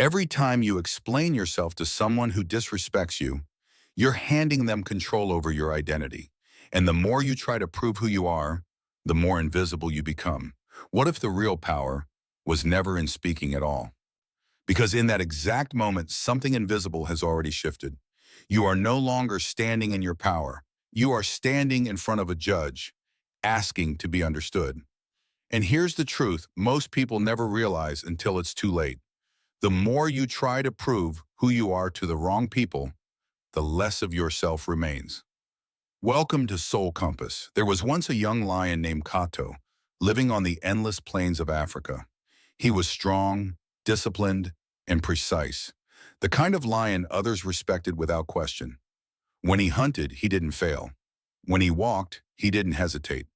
Every time you explain yourself to someone who disrespects you, you're handing them control over your identity. And the more you try to prove who you are, the more invisible you become. What if the real power was never in speaking at all? Because in that exact moment, something invisible has already shifted. You are no longer standing in your power. You are standing in front of a judge, asking to be understood. And here's the truth most people never realize until it's too late. The more you try to prove who you are to the wrong people, the less of yourself remains. Welcome to Soul Compass. There was once a young lion named Kato, living on the endless plains of Africa. He was strong, disciplined, and precise, the kind of lion others respected without question. When he hunted, he didn't fail. When he walked, he didn't hesitate.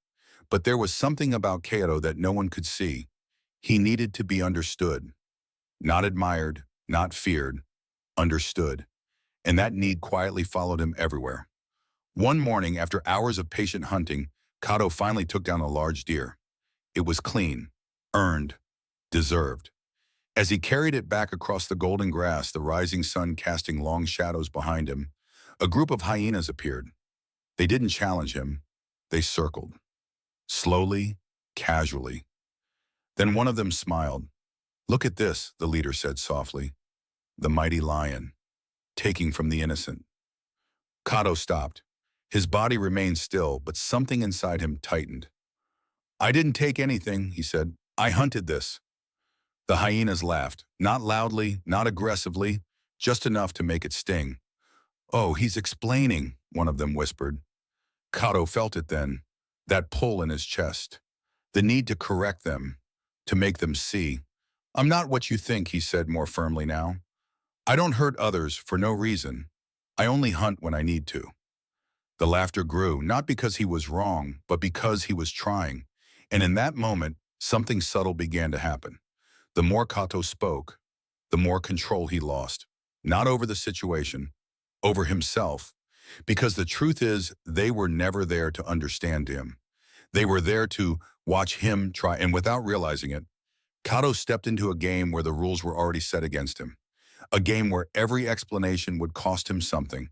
But there was something about Kato that no one could see. He needed to be understood. Not admired, not feared, understood. And that need quietly followed him everywhere. One morning, after hours of patient hunting, Kato finally took down a large deer. It was clean, earned, deserved. As he carried it back across the golden grass, the rising sun casting long shadows behind him, a group of hyenas appeared. They didn't challenge him. They circled. Slowly, casually. Then one of them smiled. "Look at this," the leader said softly. "The mighty lion, taking from the innocent." Kato stopped. His body remained still, but something inside him tightened. "I didn't take anything," he said. "I hunted this." The hyenas laughed, not loudly, not aggressively, just enough to make it sting. "Oh, he's explaining," one of them whispered. Kato felt it then, that pull in his chest, the need to correct them, to make them see. "I'm not what you think," he said more firmly now. "I don't hurt others for no reason. I only hunt when I need to." The laughter grew, not because he was wrong, but because he was trying. And in that moment, something subtle began to happen. The more Kato spoke, the more control he lost. Not over the situation, over himself. Because the truth is, they were never there to understand him. They were there to watch him try, and without realizing it, Kato stepped into a game where the rules were already set against him. A game where every explanation would cost him something.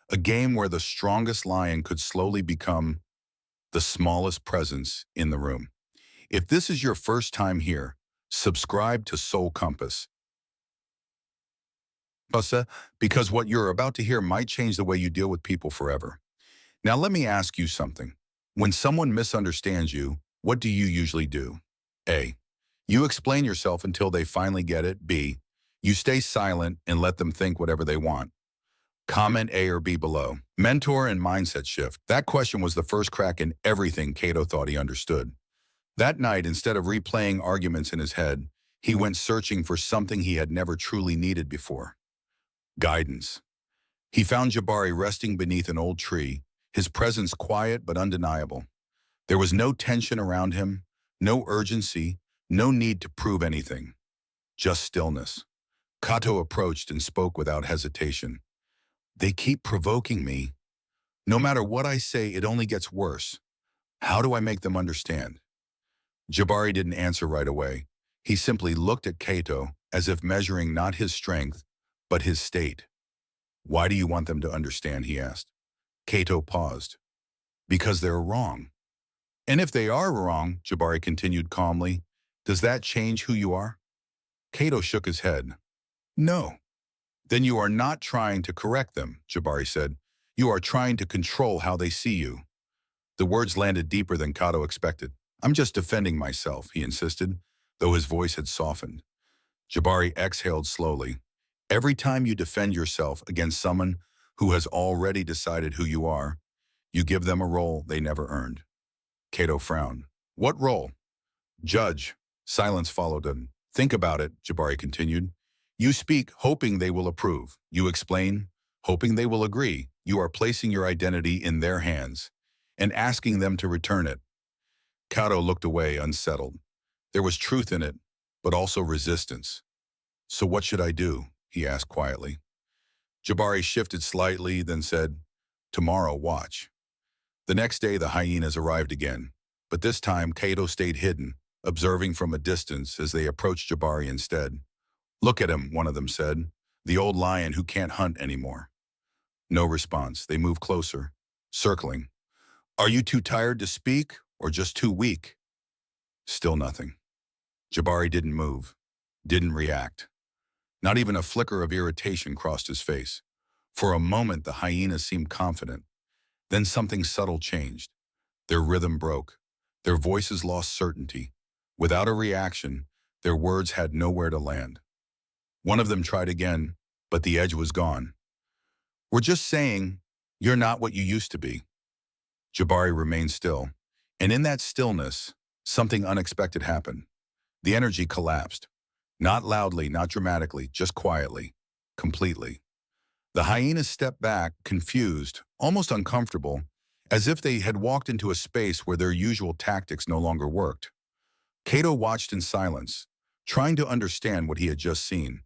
A game where the strongest lion could slowly become the smallest presence in the room. If this is your first time here, subscribe to Soul Compass. Because what you're about to hear might change the way you deal with people forever. Now let me ask you something. When someone misunderstands you, what do you usually do? A. You explain yourself until they finally get it. B. You stay silent and let them think whatever they want. Comment A or B below. Mentor and mindset shift. That question was the first crack in everything Kato thought he understood. That night, instead of replaying arguments in his head, he went searching for something he had never truly needed before. Guidance. He found Jabari resting beneath an old tree, his presence quiet but undeniable. There was no tension around him, no urgency, no need to prove anything. Just stillness. Kato approached and spoke without hesitation. "They keep provoking me. No matter what I say, it only gets worse. How do I make them understand?" Jabari didn't answer right away. He simply looked at Kato as if measuring not his strength, but his state. "Why do you want them to understand?" he asked. Kato paused. "Because they're wrong." "And if they are wrong," Jabari continued calmly, "does that change who you are?" Kato shook his head. "No." "Then you are not trying to correct them," Jabari said. "You are trying to control how they see you." The words landed deeper than Kato expected. "I'm just defending myself," he insisted, though his voice had softened. Jabari exhaled slowly. "Every time you defend yourself against someone who has already decided who you are, you give them a role they never earned." Kato frowned. "What role?" "Judge." Silence followed him. "Think about it," Jabari continued. "You speak hoping they will approve. You explain, hoping they will agree. You are placing your identity in their hands and asking them to return it." Kato looked away, unsettled. There was truth in it, but also resistance. "So what should I do?" he asked quietly. Jabari shifted slightly, then said, "Tomorrow, watch." The next day, the hyenas arrived again, but this time Kato stayed hidden, observing from a distance as they approached Jabari instead. Look at him, one of them said. The old lion who can't hunt anymore. No response. They moved closer, circling. Are you too tired to speak or just too weak? Still nothing. Jabari didn't move, didn't react. Not even a flicker of irritation crossed his face. For a moment, the hyena seemed confident. Then something subtle changed. Their rhythm broke. Their voices lost certainty. Without a reaction, their words had nowhere to land. One of them tried again, but the edge was gone. We're just saying, you're not what you used to be. Jabari remained still, and in that stillness, something unexpected happened. The energy collapsed. Not loudly, not dramatically, just quietly, completely. The hyenas stepped back, confused, almost uncomfortable, as if they had walked into a space where their usual tactics no longer worked. Cato watched in silence, trying to understand what he had just seen.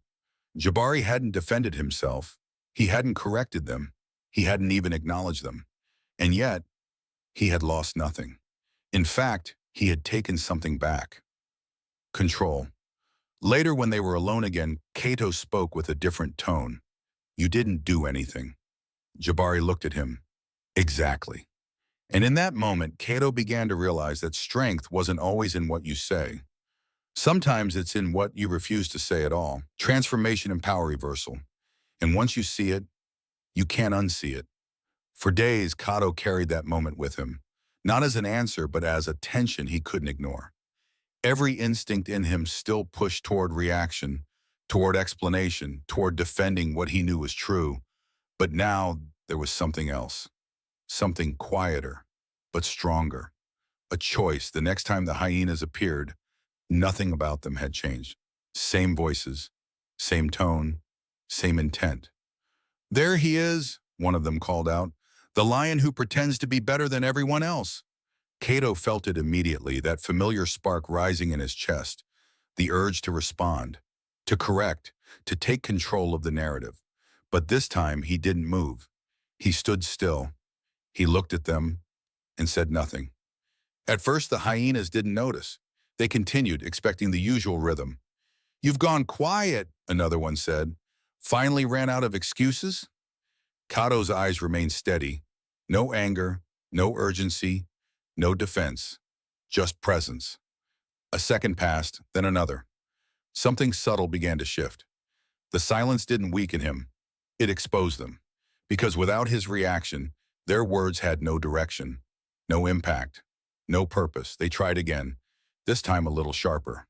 Jabari hadn't defended himself. He hadn't corrected them. He hadn't even acknowledged them. And yet, he had lost nothing. In fact, he had taken something back. Control. Later, when they were alone again, Cato spoke with a different tone. You didn't do anything. Jabari looked at him. Exactly. And in that moment, Cato began to realize that strength wasn't always in what you say. Sometimes it's in what you refuse to say at all. Transformation and power reversal. And once you see it, you can't unsee it. For days, Cato carried that moment with him, not as an answer, but as a tension he couldn't ignore. Every instinct in him still pushed toward reaction, toward explanation, toward defending what he knew was true. But now there was something else, something quieter, but stronger. A choice. The next time the hyenas appeared, nothing about them had changed. Same voices, same tone, same intent. There he is, one of them called out, the lion who pretends to be better than everyone else. Cato felt it immediately, that familiar spark rising in his chest, the urge to respond, to correct, to take control of the narrative. But this time he didn't move. He stood still. He looked at them and said nothing. At first the hyenas didn't notice. They continued, expecting the usual rhythm. You've gone quiet, another one said. Finally ran out of excuses? Cato's eyes remained steady. No anger, no urgency, no defense, just presence. A second passed, then another. Something subtle began to shift. The silence didn't weaken him. It exposed them. Because without his reaction, their words had no direction, no impact, no purpose. They tried again, this time a little sharper.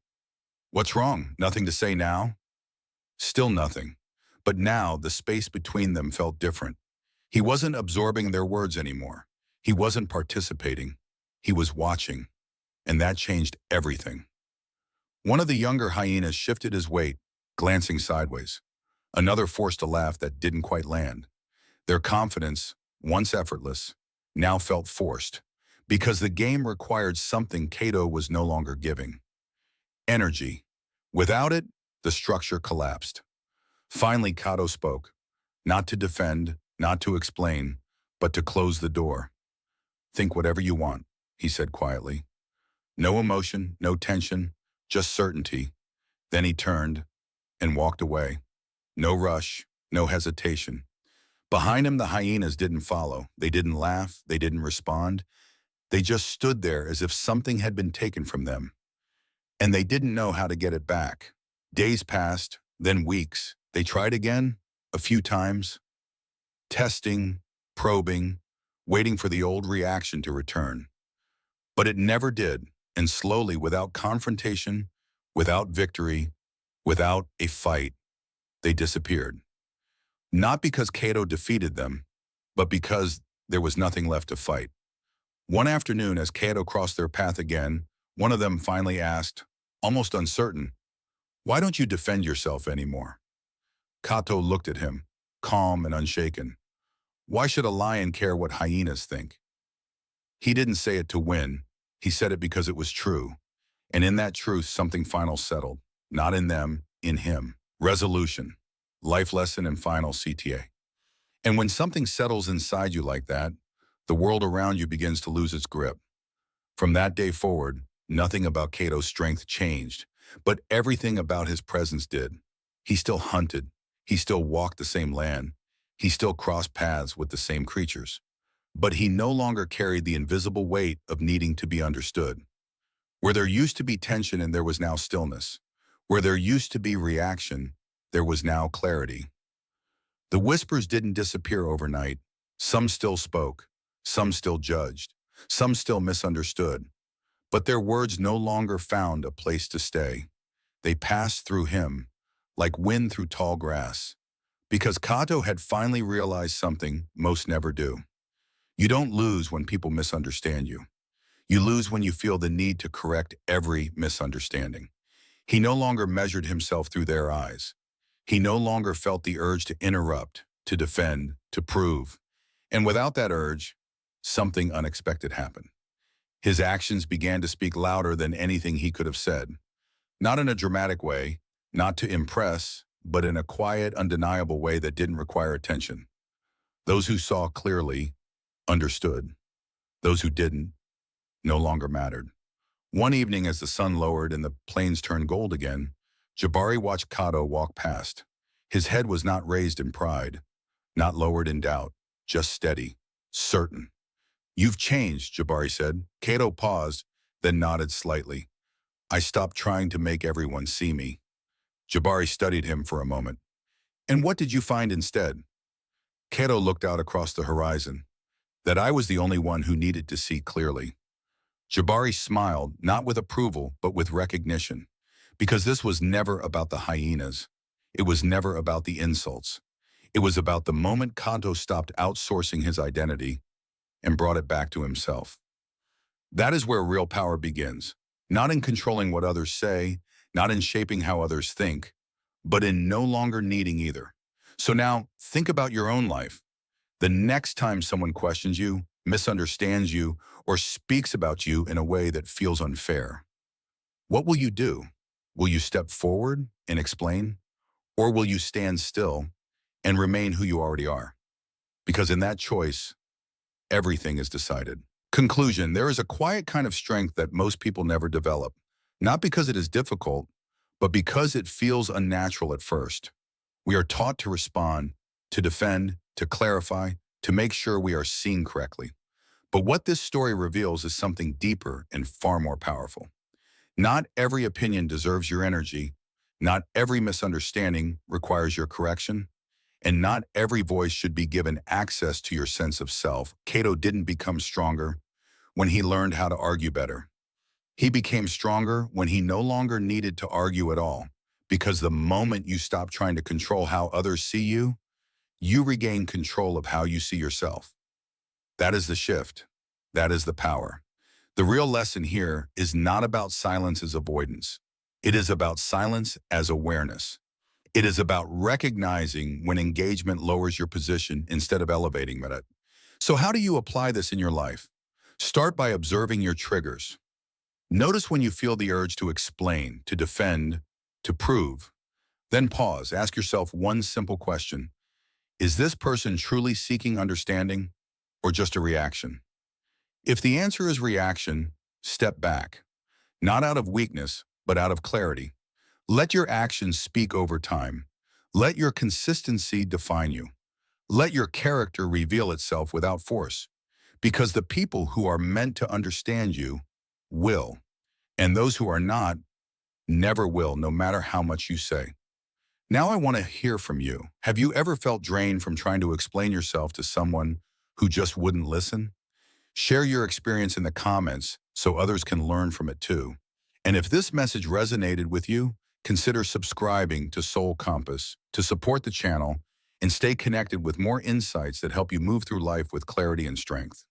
What's wrong? Nothing to say now? Still nothing. But now the space between them felt different. He wasn't absorbing their words anymore. He wasn't participating. He was watching. And that changed everything. One of the younger hyenas shifted his weight, glancing sideways. Another forced a laugh that didn't quite land. Their confidence, once effortless, now felt forced, because the game required something Cato was no longer giving. Energy. Without it, the structure collapsed. Finally, Cato spoke, not to defend, not to explain, but to close the door. Think whatever you want, he said quietly. No emotion, no tension, just certainty. Then he turned and walked away. No rush, no hesitation. Behind him, the hyenas didn't follow. They didn't laugh. They didn't respond. They just stood there as if something had been taken from them. And they didn't know how to get it back. Days passed, then weeks. They tried again, a few times. Testing, probing, waiting for the old reaction to return. But it never did, and slowly, without confrontation, without victory, without a fight, they disappeared. Not because Cato defeated them, but because there was nothing left to fight. One afternoon, as Cato crossed their path again, one of them finally asked, almost uncertain, "Why don't you defend yourself anymore?" Cato looked at him, calm and unshaken. Why should a lion care what hyenas think? He didn't say it to win. He said it because it was true. And in that truth, something final settled. Not in them, in him. Resolution. Life lesson and final CTA. And when something settles inside you like that, the world around you begins to lose its grip. From that day forward, nothing about Cato's strength changed, but everything about his presence did. He still hunted. He still walked the same land. He still crossed paths with the same creatures. But he no longer carried the invisible weight of needing to be understood. Where there used to be tension and there was now stillness. Where there used to be reaction, there was now clarity. The whispers didn't disappear overnight. Some still spoke. Some still judged. Some still misunderstood. But their words no longer found a place to stay. They passed through him, like wind through tall grass. Because Kato had finally realized something most never do. You don't lose when people misunderstand you. You lose when you feel the need to correct every misunderstanding. He no longer measured himself through their eyes. He no longer felt the urge to interrupt, to defend, to prove. And without that urge, something unexpected happened. His actions began to speak louder than anything he could have said. Not in a dramatic way, not to impress, but in a quiet, undeniable way that didn't require attention. Those who saw clearly understood. Those who didn't no longer mattered. One evening as the sun lowered and the plains turned gold again, Jabari watched Kato walk past. His head was not raised in pride, not lowered in doubt, just steady, certain. "You've changed," Jabari said. Kato paused, then nodded slightly. "I stopped trying to make everyone see me." Jabari studied him for a moment. "And what did you find instead?" Kato looked out across the horizon. "That I was the only one who needed to see clearly." Jabari smiled, not with approval, but with recognition. Because this was never about the hyenas. It was never about the insults. It was about the moment Kato stopped outsourcing his identity and brought it back to himself. That is where real power begins. Not in controlling what others say, not in shaping how others think, but in no longer needing either. So now, think about your own life. The next time someone questions you, misunderstands you, or speaks about you in a way that feels unfair, what will you do? Will you step forward and explain? Or will you stand still and remain who you already are? Because in that choice, everything is decided. Conclusion: there is a quiet kind of strength that most people never develop, not because it is difficult, but because it feels unnatural at first. We are taught to respond, to defend, to clarify, to make sure we are seen correctly. But what this story reveals is something deeper and far more powerful. Not every opinion deserves your energy, not every misunderstanding requires your correction, and not every voice should be given access to your sense of self. Kato didn't become stronger when he learned how to argue better. He became stronger when he no longer needed to argue at all, because the moment you stop trying to control how others see you, you regain control of how you see yourself. That is the shift. That is the power. The real lesson here is not about silence as avoidance. It is about silence as awareness. It is about recognizing when engagement lowers your position instead of elevating it. So how do you apply this in your life? Start by observing your triggers. Notice when you feel the urge to explain, to defend, to prove. Then pause. Ask yourself one simple question. Is this person truly seeking understanding or just a reaction? If the answer is reaction, step back. Not out of weakness, but out of clarity. Let your actions speak over time. Let your consistency define you. Let your character reveal itself without force. Because the people who are meant to understand you will, and those who are not never will, no matter how much you say. Now I want to hear from you. Have you ever felt drained from trying to explain yourself to someone who just wouldn't listen? Share your experience in the comments so others can learn from it too. And if this message resonated with you, consider subscribing to Soul Compass to support the channel and stay connected with more insights that help you move through life with clarity and strength.